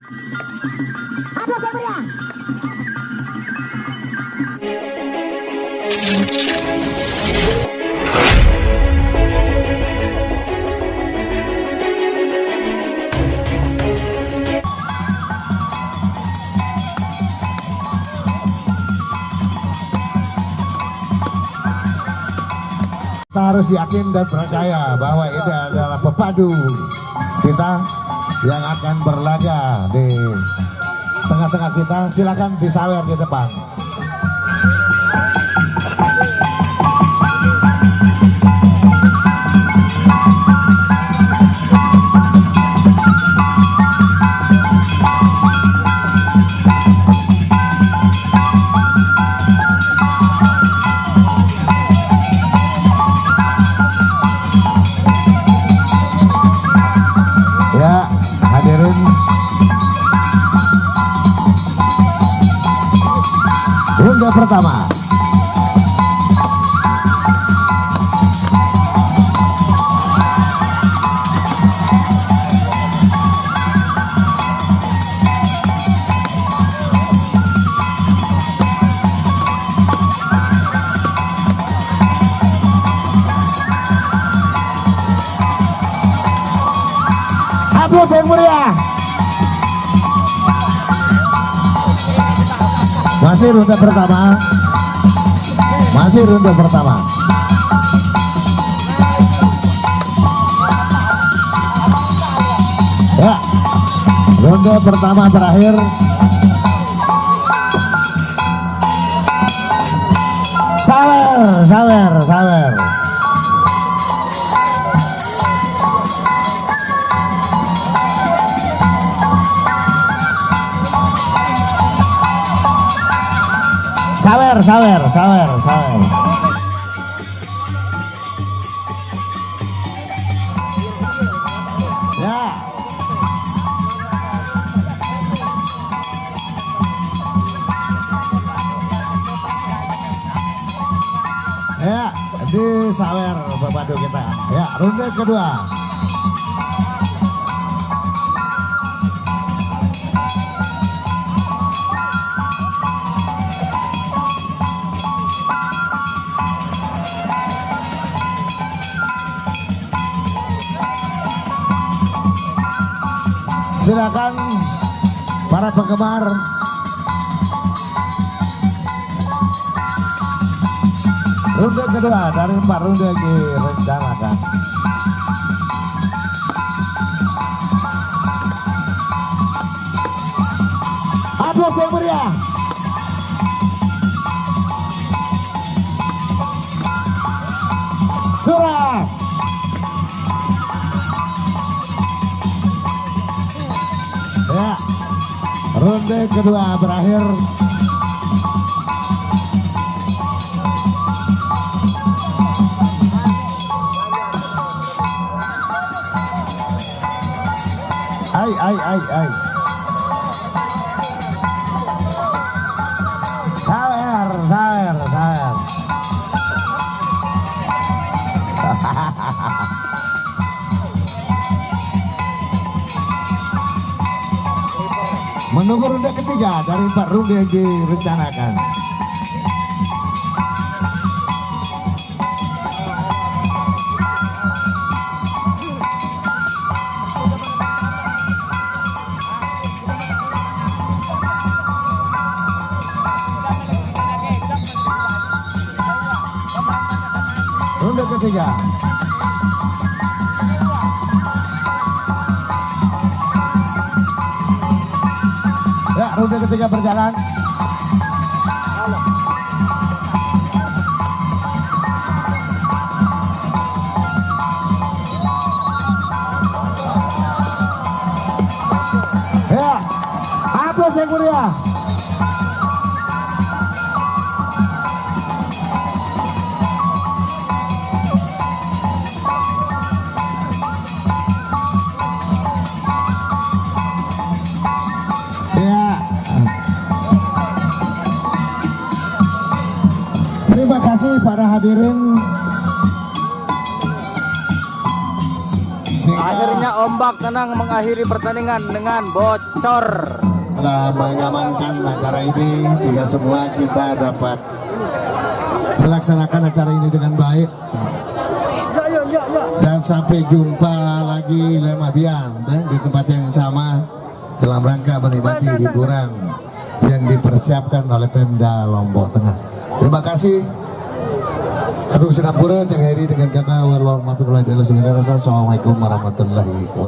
Aduh meriah. Kita harus yakin dan percaya bahwa ini adalah pepadu kita yang akan berlaga di tengah-tengah kita. Silakan disawer di depan. Ya, hadirin ronde pertama. Aplaus yang meriah. Masih ronde pertama. Masih ronde pertama. Ya, ronde pertama berakhir. Sawer. Sawer. Ya. Ya, di sawer pepadu kita. Ya, ronde kedua. Silakan para penggemar ronde kedua dari 4 ronde direncanakan. Aplaus yang meriah. Surat. Ya, ronde kedua berakhir. Ai. Sawer. Menunggu ronde ketiga dari 4 ronde yang direncanakan. Ronde ketiga. Ya, ronde ketiga berjalan. Ya, aplaus yang meriah. Terima kasih para hadirin. sehingga Akhirnya ombak tenang mengakhiri pertandingan dengan bocor. telah mengamankan acara ini sehingga semua kita dapat melaksanakan acara ini dengan baik. Dan sampai jumpa lagi Lemabian di tempat yang sama dalam rangka menikmati hiburan yang dipersiapkan oleh Pemda Lombok Tengah. Terima kasih. Agung Sinapura, Cek Heri dengan kata warahmatullahi wabarakatuh. Assalamualaikum warahmatullahi wabarakatuh.